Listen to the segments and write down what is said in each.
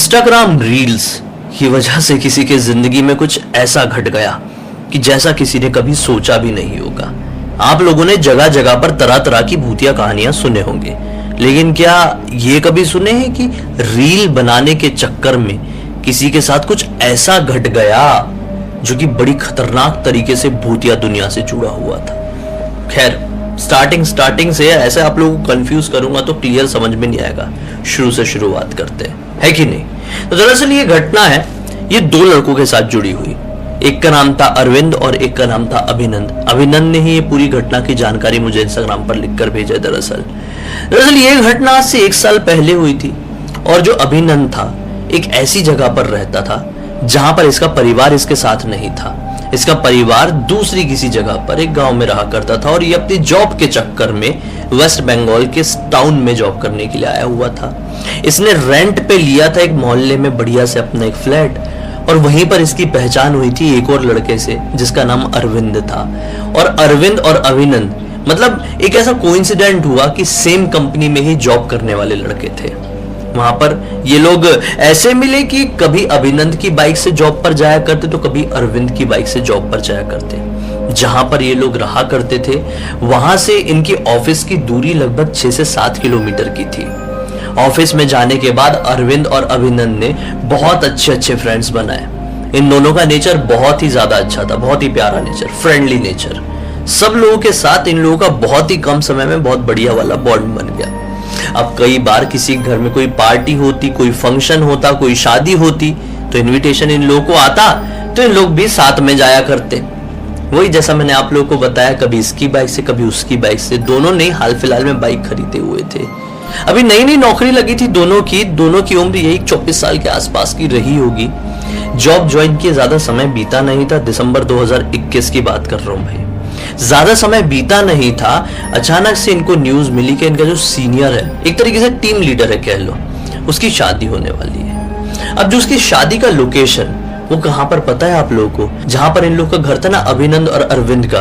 Instagram reels की वजह से किसी के जिंदगी में कुछ ऐसा घट गया कि जैसा किसी ने कभी सोचा भी नहीं होगा। आप लोगों ने जगह जगह पर तरह तरह की भूतिया कहानियां सुने होंगे, लेकिन क्या ये कभी सुने हैं कि रील बनाने के चक्कर में किसी के साथ कुछ ऐसा घट गया जो कि बड़ी खतरनाक तरीके से भूतिया दुनिया से जुड़ा हुआ था। खैर, स्टार्टिंग से ऐसे आप लोगों को कंफ्यूज करूंगा तो क्लियर समझ में नहीं आएगा। शुरू से शुरुआत करते हैं, है कि नहीं। तो दरअसल ये घटना है, ये दो लड़कों के साथ जुड़ी हुई। एक का नाम था अरविंद और एक का नाम था अभिनंद। अभिनंद ने ही ये पूरी घटना की जानकारी मुझे इंस्टाग्राम पर लिखकर भेजा। दरअसल ये घटना आज से 1 साल पहले हुई थी और जो अभिनंद था एक ऐसी जगह पर रहता था जहां पर इसका परिवार इसके साथ नहीं था। इसका परिवार दूसरी किसी जगह पर एक गांव में रहा करता था और ये अपनी जॉब के चक्कर में वेस्ट बंगाल के टाउन में जॉब करने के लिए आया हुआ था। इसने रेंट पे लिया था एक मोहल्ले में बढ़िया से अपना एक फ्लैट, और वहीं पर इसकी पहचान हुई थी एक और लड़के से जिसका नाम अरविंद था। और अरविंद और अभिनंद मतलब एक ऐसा कोइंसिडेंट हुआ कि सेम कंपनी में ही जॉब करने वाले लड़के थे। वहां पर ये लोग ऐसे मिले कि कभी अभिनंद की बाइक से जॉब पर जाया करते तो कभी अरविंद की बाइक से जॉब पर जाया करते। जहां पर ये लोग रहा करते थे वहां से इनकी ऑफिस की दूरी लगभग 6 से 7 किलोमीटर की थी। ऑफिस में जाने के बाद अरविंद और अभिनंद ने बहुत अच्छे फ्रेंड्स बनाए। इन दोनों का नेचर बहुत ही ज्यादा अच्छा था, बहुत ही प्यारा नेचर, फ्रेंडली नेचर। सब लोगों के साथ इन लोगों का बहुत ही कम समय में बहुत बढ़िया वाला बॉन्ड बन गया। अब कई बार किसी घर में कोई पार्टी होती, कोई फंक्शन होता, कोई शादी होती तो इनविटेशन इन लोगों को आता तो इन लोग भी साथ में जाया करते। वही जैसा मैंने आप लोगों को बताया, कभी इसकी बाइक से कभी उसकी बाइक से। दोनों ने हाल फिलहाल में बाइक खरीदे हुए थे। अभी नई नई नौकरी लगी थी दोनों की उम्र यही 24 साल के आसपास की रही होगी। जॉब ज्वाइन किए ज्यादा समय बीता नहीं था। दिसंबर 2021 की बात कर रहा हूं भाई, ज्यादा समय बीता नहीं था। अचानक से इनको न्यूज मिली कि इनका जो सीनियर है, एक तरीके से टीम लीडर है कह लो, उसकी शादी होने वाली है। अब जो उसकी शादी का लोकेशन वो कहां पर पता है आप लोगों को? जहां पर इन लोगों का घर था ना अभिनंद और अरविंद का,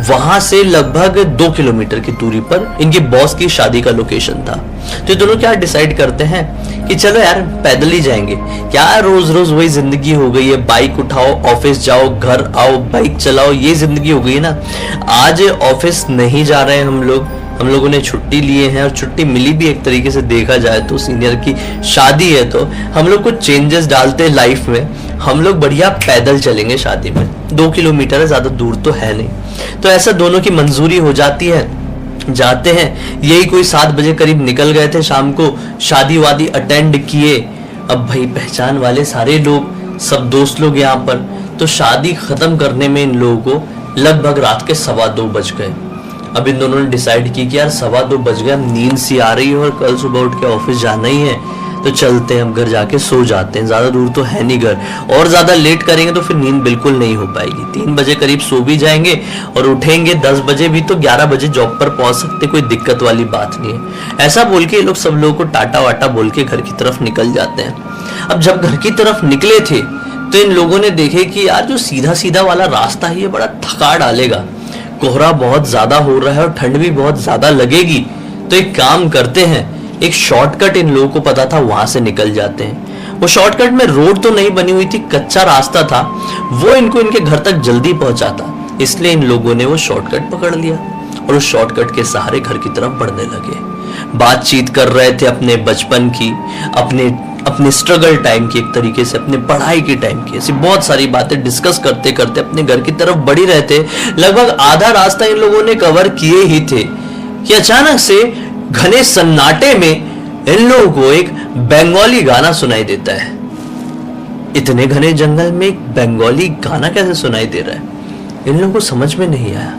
वहां से लगभग 2 किलोमीटर की दूरी पर इनके बॉस की शादी का लोकेशन था। तो ये दोनों क्या डिसाइड करते हैं कि चलो यार पैदल ही जाएंगे, क्या रोज रोज वही जिंदगी हो गई है, बाइक उठाओ, ऑफिस जाओ, घर आओ, बाइक चलाओ, ये जिंदगी हो गई है ना। आज ऑफिस नहीं जा रहे हैं हम लोगों ने छुट्टी लिए हैं, और छुट्टी मिली भी एक तरीके से देखा जाए तो, सीनियर की शादी है तो हम लोग कुछ चेंजेस डालते हैं लाइफ में। हम लोग बढ़िया पैदल चलेंगे शादी में, 2 किलोमीटर है, ज्यादा दूर तो है नहीं। तो ऐसा दोनों की मंजूरी हो जाती है, जाते हैं। यही कोई 7 बजे करीब निकल गए थे शाम को, शादी वादी अटेंड किए। अब भाई पहचान वाले सारे लोग, सब दोस्त लोग यहाँ पर, तो शादी खत्म करने में इन लोगों को लगभग रात के 2:15 बज गए। अब इन दोनों ने डिसाइड की कि यार 2:15 बज गए, नींद सी आ रही है और कल सुबह उठ के ऑफिस जाना ही है, तो चलते हैं, हम घर जाके सो जाते हैं, ज्यादा दूर तो है नहीं घर, और ज्यादा लेट करेंगे तो फिर नींद बिल्कुल नहीं हो पाएगी। 3 बजे करीब सो भी जाएंगे और उठेंगे 10 बजे भी तो 11 बजे जॉब पर पहुंच सकते, कोई दिक्कत वाली बात नहीं है। ऐसा बोल के ये लोग सब लोगों को टाटा वाटा बोल के घर की तरफ निकल जाते हैं। अब जब घर की तरफ निकले थे तो इन लोगों ने देखे कि यार जो सीधा सीधा वाला रास्ता है ये बड़ा थका डालेगा, कोहरा बहुत ज्यादा हो रहा है और ठंड भी बहुत ज्यादा लगेगी। तो एक काम करते हैं, एक शॉर्टकट इन लोगों को पता था, वहां से निकल जाते हैं। वो शॉर्टकट में रोड तो नहीं बनी हुई थी, कच्चा रास्ता था, वो इनको इनके घर तक जल्दी पहुंचाता, इसलिए इन लोगों ने वो शॉर्टकट पकड़ लिया और उस शॉर्टकट के सहारे घर की तरफ बढ़ने लगे। बातचीत कर रहे थे अपने बचपन की, अपने स्ट्रगल टाइम की, एक तरीके से अपने पढ़ाई के टाइम की, ऐसी बहुत सारी बातें डिस्कस करते करते अपने घर की तरफ बढ़ी रहे थे। लगभग आधा रास्ता इन लोगों ने कवर किए ही थे कि अचानक से घने सन्नाटे में इन लोगों को एक बंगाली गाना सुनाई देता है। इतने घने जंगल में एक बंगाली गाना कैसे सुनाई दे रहा है, इन लोगों को समझ में नहीं आया।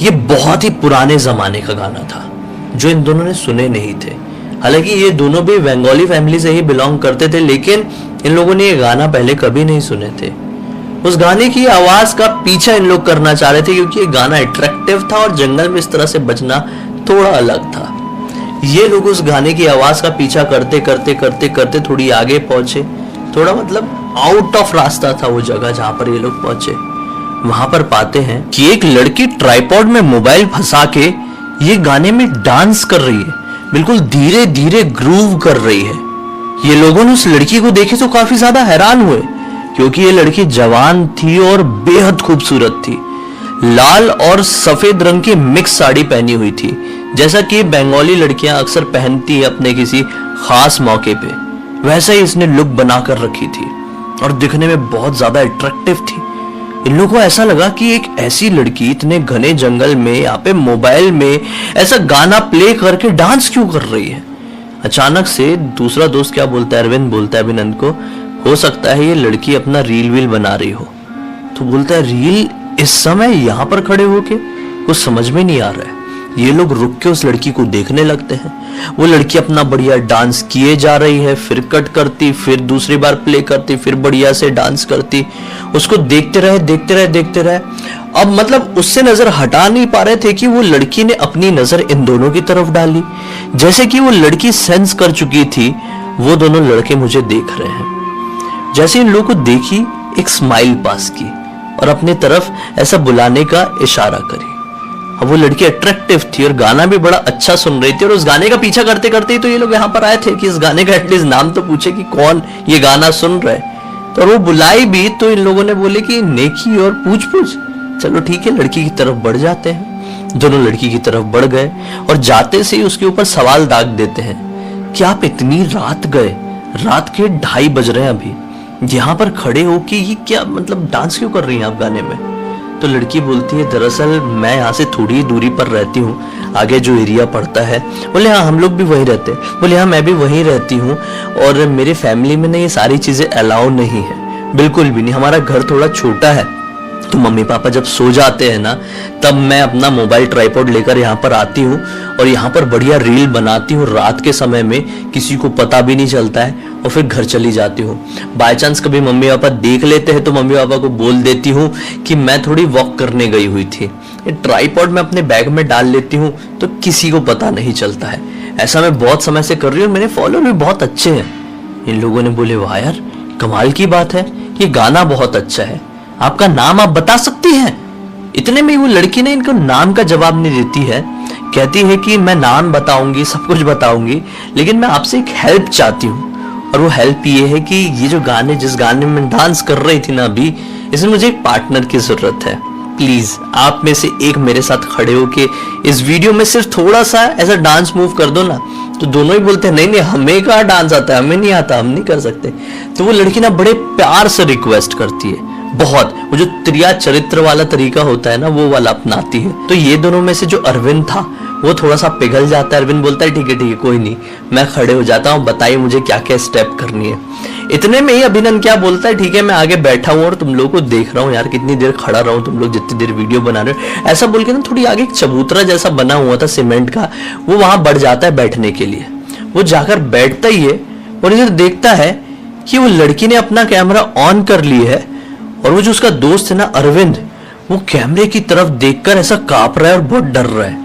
ये बहुत ही पुराने जमाने का गाना था जो इन दोनों ने सुने नहीं थे। हालांकि ये दोनों भी बंगाली फैमिली से ही बिलोंग करते थे, लेकिन इन लोगों ने ये गाना पहले कभी नहीं सुने थे। उस गाने की आवाज का पीछा इन लोग करना चाह रहे थे क्योंकि ये गाना अट्रैक्टिव था और जंगल में इस तरह से बजना थोड़ा अलग था। ये लोग उस गाने की आवाज का पीछा करते करते थोड़ी आगे पहुंचे। थोड़ा मतलब आउट ऑफ रास्ता था वो जगह जहां पर ये लोग पहुंचे। वहां पर पाते हैं कि एक लड़की ट्राइपॉड में मोबाइल फंसा के ये गाने में डांस कर रही है, बिल्कुल धीरे धीरे ग्रूव कर रही है। ये लोगों ने उस लड़की को देखे तो काफी ज्यादा हैरान हुए, क्योंकि ये लड़की जवान थी और बेहद खूबसूरत थी। लाल और सफेद रंग की मिक्स साड़ी पहनी हुई थी, जैसा कि बंगाली लड़कियां अक्सर पहनती है अपने किसी खास मौके पे। वैसा ही इसने लुक बनाकर रखी थी और दिखने में बहुत ज्यादा अट्रैक्टिव थी। इन लोगों को ऐसा लगा कि एक ऐसी लड़की इतने घने जंगल में यहाँ पे मोबाइल में ऐसा गाना प्ले करके डांस क्यों कर रही है। अचानक से दूसरा दोस्त क्या बोलता है, अरविंद बोलता है अभिनंदन को, हो सकता है ये लड़की अपना रील वील बना रही हो। तो बोलता है रील इस समय यहाँ पर खड़े होके? कुछ समझ में नहीं आ रहा है। ये लोग रुक के उस लड़की को देखने लगते हैं। वो लड़की अपना बढ़िया डांस किए जा रही है, फिर कट करती, फिर दूसरी बार प्ले करती, फिर बढ़िया से डांस करती। उसको देखते रहे देखते रहे देखते रहे। अब मतलब उससे नजर हटा नहीं पा रहे थे कि वो लड़की ने अपनी नजर इन दोनों की तरफ डाली। जैसे कि वो लड़की सेंस कर चुकी थी वो दोनों लड़के मुझे देख रहे हैं। जैसे इन लोगों को देखी, एक स्माइल पास की और अपने तरफ ऐसा बुलाने का इशारा करी। अब वो लड़की अट्रैक्टिव थी और गाना भी बड़ा अच्छा सुन रही थी, और उस गाने का पीछा करते करते ही तो ये लोग यहाँ पर आए थे कि इस गाने का एटलीस्ट नाम तो पूछे कि कौन ये गाना सुन रहा है। तो वो बुलाई भी तो इन लोगों ने बोले कि नेकी और पूछ पूछ, चलो ठीक है लड़की की तरफ बढ़ जाते हैं। दोनों लड़की की तरफ बढ़ गए और जाते से ही उसके ऊपर सवाल दाग देते हैं कि आप इतनी रात गए, रात के 2:30 बज रहे हैं अभी, यहाँ पर खड़े हो कि ये क्या मतलब डांस क्यों कर रही हैं आप गाने में। तो लड़की बोलती है दरअसल मैं यहाँ से थोड़ी दूरी पर रहती हूँ, आगे जो एरिया पड़ता है। बोले हाँ हम लोग भी वहीं रहते हैं। बोले हाँ मैं भी वहीं रहती हूँ और मेरे फैमिली में ना ये सारी चीजें अलाउ नहीं है, बिल्कुल भी नहीं। हमारा घर थोड़ा छोटा है, तो मम्मी पापा जब सो जाते हैं ना तब मैं अपना मोबाइल ट्राइपॉड लेकर यहाँ पर आती हूँ और यहाँ पर बढ़िया रील बनाती हूँ रात के समय में, किसी को पता भी नहीं चलता है, और फिर घर चली जाती हूँ। बाय चांस कभी मम्मी पापा देख लेते हैं तो मम्मी पापा को बोल देती हूँ कि मैं थोड़ी वॉक करने गई हुई थी। ये ट्राइपॉड मैं अपने बैग में डाल लेती हूँ तो किसी को पता नहीं चलता है। ऐसा मैं बहुत समय से कर रही हूँ, मेरे फॉलोअर भी बहुत अच्छे हैं। इन लोगों ने बोले वाह यार कमाल की बात है, ये गाना बहुत अच्छा है, आपका नाम आप बता सकती हैं। इतने में वो लड़की ने इनको नाम का जवाब नहीं देती है, कहती है कि मैं नाम बताऊंगी, सब कुछ बताऊंगी, लेकिन मैं आपसे एक हेल्प चाहती हूँ। और वो हेल्प ये है कि ये जो गाने, जिस गाने में डांस कर रही थी ना अभी, इसमें मुझे एक पार्टनर की जरूरत है। प्लीज आप में से एक मेरे साथ खड़े होके इस वीडियो में सिर्फ थोड़ा सा ऐसा डांस मूव कर दो ना। तो दोनों ही बोलते हैं नहीं नहीं हमें कहाँ डांस आता है, हमें नहीं आता, हम नहीं कर सकते। तो वो लड़की ना बड़े प्यार से रिक्वेस्ट करती है, बहुत वो जो त्रिया चरित्र वाला तरीका होता है ना वो वाला अपनाती है। तो ये दोनों में से जो अरविंद था वो थोड़ा सा पिघल जाता है। अरविंद बोलता है ठीक है कोई नहीं, मैं खड़े हो जाता हूँ, बताइए मुझे क्या क्या स्टेप करनी है। इतने में ही अभिनंदन क्या बोलता है, ठीक है मैं आगे बैठा हूँ और तुम लोगों को देख रहा हूँ, यार कितनी देर खड़ा रहा हूँ तुम लोग, जितनी देर वीडियो बना रहे हो। ऐसा बोल के ना थोड़ी आगे एक चबूतरा जैसा बना हुआ था सीमेंट का, वो वहां बढ़ जाता है बैठने के लिए। वो जाकर बैठता ही है और इधर देखता है कि वो लड़की ने अपना कैमरा ऑन कर लिया है और वो जो उसका दोस्त है ना अरविंद, वो कैमरे की तरफ देखकर ऐसा कांप रहा है और बहुत डर रहा है।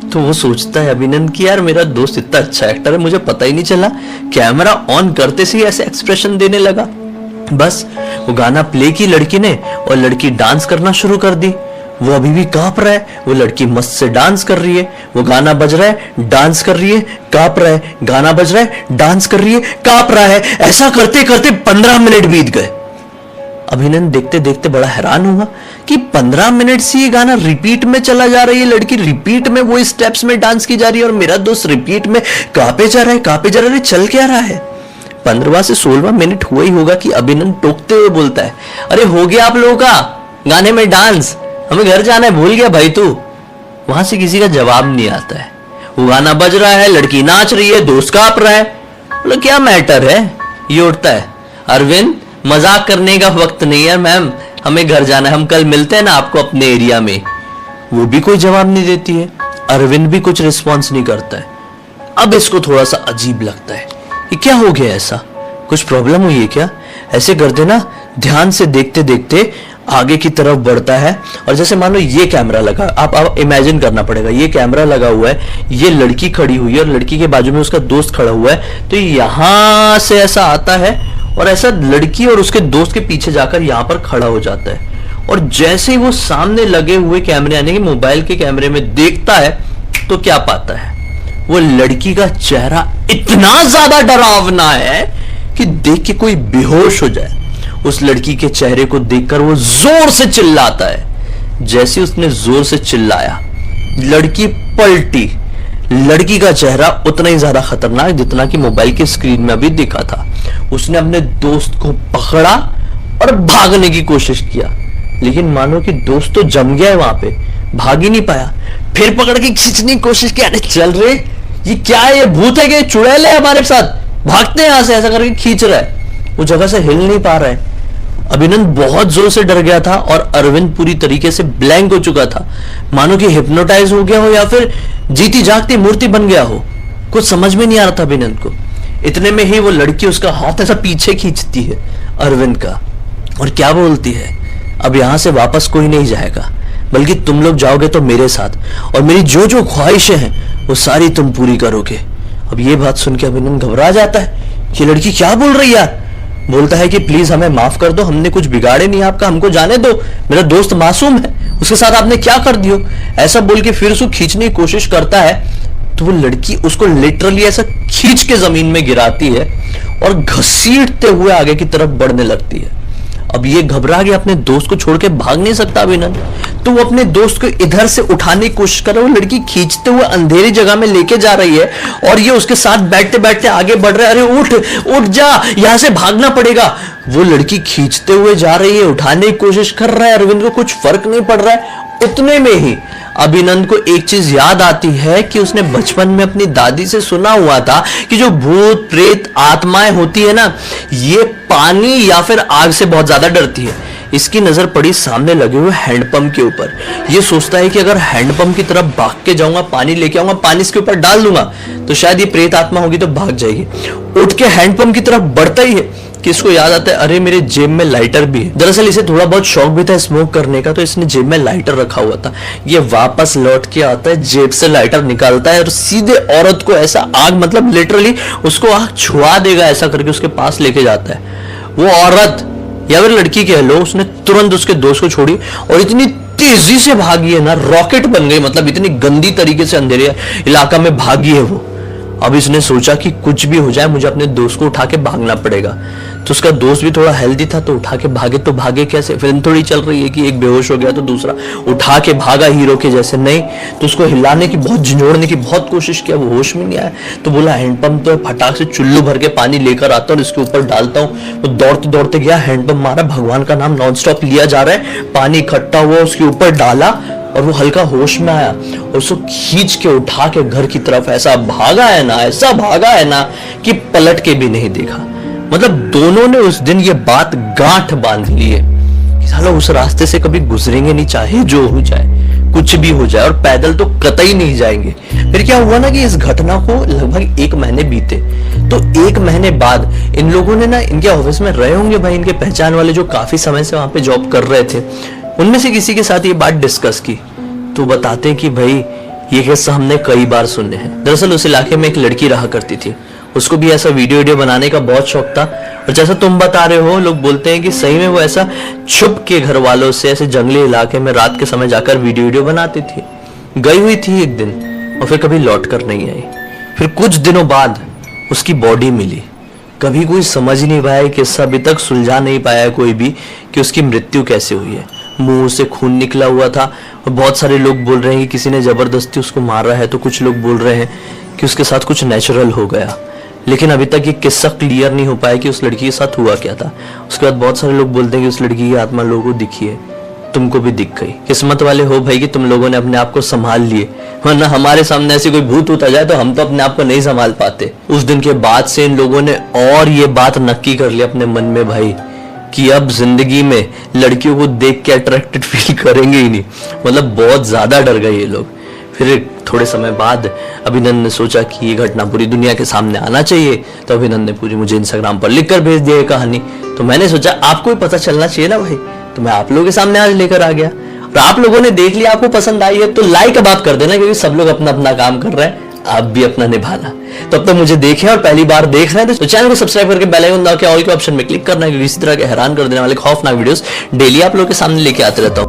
तो वो सोचता है अभिनंदन कि यार मेरा दोस्त इतना अच्छा एक्टर है, मुझे पता ही नहीं चला, कैमरा ऑन करते से ही ऐसे एक्सप्रेशन देने लगा। बस वो गाना प्ले की लड़की ने और लड़की डांस करना शुरू कर दी। वो अभी भी कांप रहा है, वो लड़की मस्त से डांस कर रही है, वो गाना बज रहा है डांस कर रही है, कांप रहा है, गाना बज रहा है डांस कर रही है, कांप रहा है। ऐसा करते करते 15 मिनट बीत गए। अभिनंदन देखते देखते बड़ा हैरान हुआ कि 15 मिनट से ये गाना रिपीट में चला जा रहा है, लड़की रिपीट में वो स्टेप्स में डांस की जा रही है और मेरा दोस्त रिपीट में कांपे जा रहा है, कांपे जा रहा है। चल क्या रहा है? 15वां से 16वां मिनट हुआ ही होगा कि अभिनंदन टोकते हुए बोलता है, अरे हो गया आप लोगों का गाने में डांस, हमें घर जाना है, भूल गया भाई तू। वहां से किसी का जवाब नहीं आता है। वो गाना बज रहा है, लड़की नाच रही है, दोस्त कांप रहा है। बोला क्या मैटर है? ये उठता है, अरविंद मजाक करने का वक्त नहीं है मैम, हमें घर जाना है, हम कल मिलते हैं ना आपको अपने एरिया में। वो भी कोई जवाब नहीं देती है, अरविंद भी कुछ रिस्पॉन्स नहीं करता है। अब इसको थोड़ा सा अजीब लगता है, ये क्या हो गया, ऐसा कुछ प्रॉब्लम हुई है क्या? ऐसे करते ना ध्यान से देखते देखते आगे की तरफ बढ़ता है और जैसे मान लो ये कैमरा लगा, आप इमेजिन करना पड़ेगा, ये कैमरा लगा हुआ है, ये लड़की खड़ी हुई है और लड़की के बाजू में उसका दोस्त खड़ा हुआ है। तो यहां से ऐसा आता है और ऐसा लड़की और उसके दोस्त के पीछे जाकर यहां पर खड़ा हो जाता है। और जैसे ही वो सामने लगे हुए कैमरे यानी कि मोबाइल के कैमरे में देखता है तो क्या पाता है? वो लड़की का चेहरा इतना ज्यादा डरावना है कि देख के कोई बेहोश हो जाए। उस लड़की के चेहरे को देखकर वो जोर से चिल्लाता है। जैसे उसने जोर से चिल्लाया, लड़की पलटी। लड़की का चेहरा उतना ही ज्यादा खतरनाक जितना कि मोबाइल की स्क्रीन में अभी दिखा था। उसने अपने दोस्त को पकड़ा और भागने की कोशिश किया, लेकिन मानो कि दोस्त तो जम गया है वहां पे, भाग ही नहीं पाया। फिर पकड़ के खींचने की कोशिश की, अरे चल रे, ये क्या है, ये भूत है कि चुड़ैल है हमारे साथ, भागते हैं यहां से, ऐसा करके खींच रहा है। वो जगह से हिल नहीं पा रहा है। अभिनंदन बहुत जोर से डर गया था और अरविंद पूरी तरीके से ब्लैंक हो चुका था, मानो कि हिप्नोटाइज हो गया हो या फिर जीती जागती मूर्ति बन गया हो। कुछ समझ में नहीं आ रहा था अभिनंदन को। इतने में ही वो लड़की उसका हाथ ऐसा पीछे खींचती है अरविंद का, और क्या बोलती है, अब यहां से वापस कोई नहीं जाएगा, बल्कि तुम लोग जाओगे तो मेरे साथ, और मेरी जो जो ख्वाहिशें हैं वो सारी तुम पूरी करोगे। अब ये बात सुन के अभिनंदन घबरा जाता है कि लड़की क्या बोल रही है यार। बोलता है कि प्लीज हमें माफ कर दो, हमने कुछ बिगाड़े नहीं आपका, हमको जाने दो, मेरा दोस्त मासूम है, उसके साथ आपने क्या कर दियो। ऐसा बोल के फिर उसको खींचने की कोशिश करता है, तो वो लड़की उसको लिटरली ऐसा खींच के जमीन में गिराती है और घसीटते हुए आगे की तरफ बढ़ने लगती है। अब ये घबरा गया, अपने दोस्त को छोड़ के भाग नहीं सकता अभिनंदन, तो वो अपने दोस्त को इधर से उठाने की कोशिश कर रहा है। वो लड़की खींचते हुए अंधेरी जगह में लेके जा रही है और ये उसके साथ बैठते बैठते आगे बढ़ रहा है। अरे उठ उठ जा, यहां से भागना पड़ेगा। वो लड़की खींचते हुए जा रही है, उठाने की कोशिश कर रहा है, अरविंद को कुछ फर्क नहीं पड़ रहा है। इतने में ही अभिनंदन को एक चीज याद आती है कि उसने बचपन में अपनी दादी से सुना हुआ था कि जो भूत प्रेत आत्माएं होती है ना, ये पानी या फिर आग से बहुत ज्यादा डरती है। इसकी नजर पड़ी सामने लगे हुए हैंडपंप के ऊपर। ये सोचता है कि अगर हैंडपंप की तरफ भाग के जाऊंगा, पानी लेके आऊंगा, पानी इसके ऊपर डाल दूंगा तो शायद ये प्रेत आत्मा होगी तो भाग जाएगी। उठ के हैंडपंप की तरफ बढ़ता ही है कि इसको याद आता है, अरे मेरे जेब में लाइटर भी है। दरअसल इसे थोड़ा बहुत शौक भी था स्मोक करने का, तो इसने जेब में लाइटर रखा हुआ था। ये वापस लौट के आता है, जेब से लाइटर निकालता है और सीधे औरत को ऐसा आग, मतलब लिटरली उसको आग छुआ देगा ऐसा करके उसके पास लेके जाता है। वो औरत या फिर लड़की कह लो, उसने तुरंत उसके दोस्त को छोड़ी और इतनी तेजी से भागी है ना, रॉकेट बन गई, मतलब इतनी गंदी तरीके से अंधेरे इलाका में भागी है वो। अब इसने सोचा कि कुछ भी हो जाए मुझे अपने दोस्त को उठा के भागना पड़ेगा। तो उसका दोस्त भी थोड़ा हेल्दी था, तो उठा के भागे, तो भागे कैसे, फिल्म थोड़ी चल रही है कि एक बेहोश हो गया तो दूसरा उठा के भागा हीरो के जैसे, नहीं तो उसको हिलाने की, बहुत झंझोड़ने की बहुत कोशिश किया, वो होश में नहीं आया। तो बोला हैंडपंप तो फटाक से चुल्लू भर के पानी लेकर आता और इसके ऊपर डालता हूँ। वो दौड़ते दौड़ते गया, हैंडपंप मारा, भगवान का नाम नॉन स्टॉप लिया जा रहा है, पानी इकट्ठा हुआ, उसके ऊपर डाला और वो हल्का होश में आया और उसको खींच के उठा के घर की तरफ ऐसा भागा है ना, ऐसा भागा है ना कि पलट के भी नहीं देखा। मतलब दोनों ने उस दिन ये बात गांठ बांध ली है कि साला उस रास्ते से कभी गुजरेंगे नहीं, चाहे जो हो जाए, कुछ भी हो जाए, और पैदल तो कतई नहीं जाएंगे। फिर क्या हुआ ना कि इस घटना को लगभग 1 महीने बीते। तो 1 महीने बाद इन लोगों ने ना, इनके ऑफिस में रहे होंगे भाई इनके पहचान वाले जो काफी समय से वहां पे जॉब कर रहे थे, उनमें से किसी के साथ ये बात डिस्कस की। तो बताते हैं कि भाई ये किस्सा हमने कई बार सुने हैं। दरअसल उस इलाके में एक लड़की रहा करती थी, उसको भी ऐसा वीडियो बनाने का बहुत शौक था, और जैसा तुम बता रहे हो, लोग बोलते हैं कि सही में वो ऐसा छुप के घर वालों से ऐसे जंगली इलाके में रात के समय जाकर वीडियो बनाती थी। गई हुई थी एक दिन और फिर कभी लौट कर नहीं आई। फिर कुछ दिनों बाद उसकी बॉडी मिली। कभी कोई समझ नहीं पाया, किस्सा अभी तक सुलझा नहीं पाया कोई भी कि उसकी मृत्यु कैसे हुई है। मुंह से खून निकला हुआ था और बहुत सारे लोग बोल रहे हैं कि किसी ने जबरदस्ती उसको मारा है, तो कुछ लोग बोल रहे हैं कि उसके साथ कुछ नेचुरल हो गया। लेकिन अभी तक ये किस्सा क्लियर नहीं हो पाया कि उस लड़की के साथ हुआ क्या था। उसके बाद बहुत सारे लोग बोलते हैं कि उस लड़की की आत्मा लोगों को दिखी है, तुमको भी दिख गई। किस्मत वाले हो भाई कि तुम लोगों ने अपने आप को संभाल लिए, वरना हमारे सामने ऐसी कोई भूत उतर जाए तो हम तो अपने आप को नहीं संभाल पाते। उस दिन के बाद से इन लोगों ने और ये बात नक्की कर लिया अपने मन में भाई कि अब जिंदगी में लड़कियों को देख के अट्रैक्टेड फील करेंगे ही नहीं। मतलब बहुत ज्यादा डर गए ये लोग। फिर थोड़े समय बाद अभिनंदन ने सोचा कि ये घटना पूरी दुनिया के सामने आना चाहिए, तो अभिनंदन ने पूरी मुझे इंस्टाग्राम पर लिखकर भेज दिया कहानी। तो मैंने सोचा आपको भी पता चलना चाहिए ना भाई, तो मैं आप लोगों के सामने आज लेकर आ गया। और आप लोगों ने देख लिया, आपको पसंद आई है तो लाइक अब आप कर देना, क्योंकि सब लोग अपना अपना काम कर रहे हैं, आप भी अपना निभाना। तो अब तक मुझे देखें और पहली बार देख रहे हैं तो चैनल को सब्सक्राइब करके बेल आइकन दबा के ऑल के ऑप्शन में क्लिक करना है, क्योंकि इसी तरह के हैरान कर देने वाले खौफनाक वीडियोस डेली आप लोगों के सामने लेके आते रहता हूं।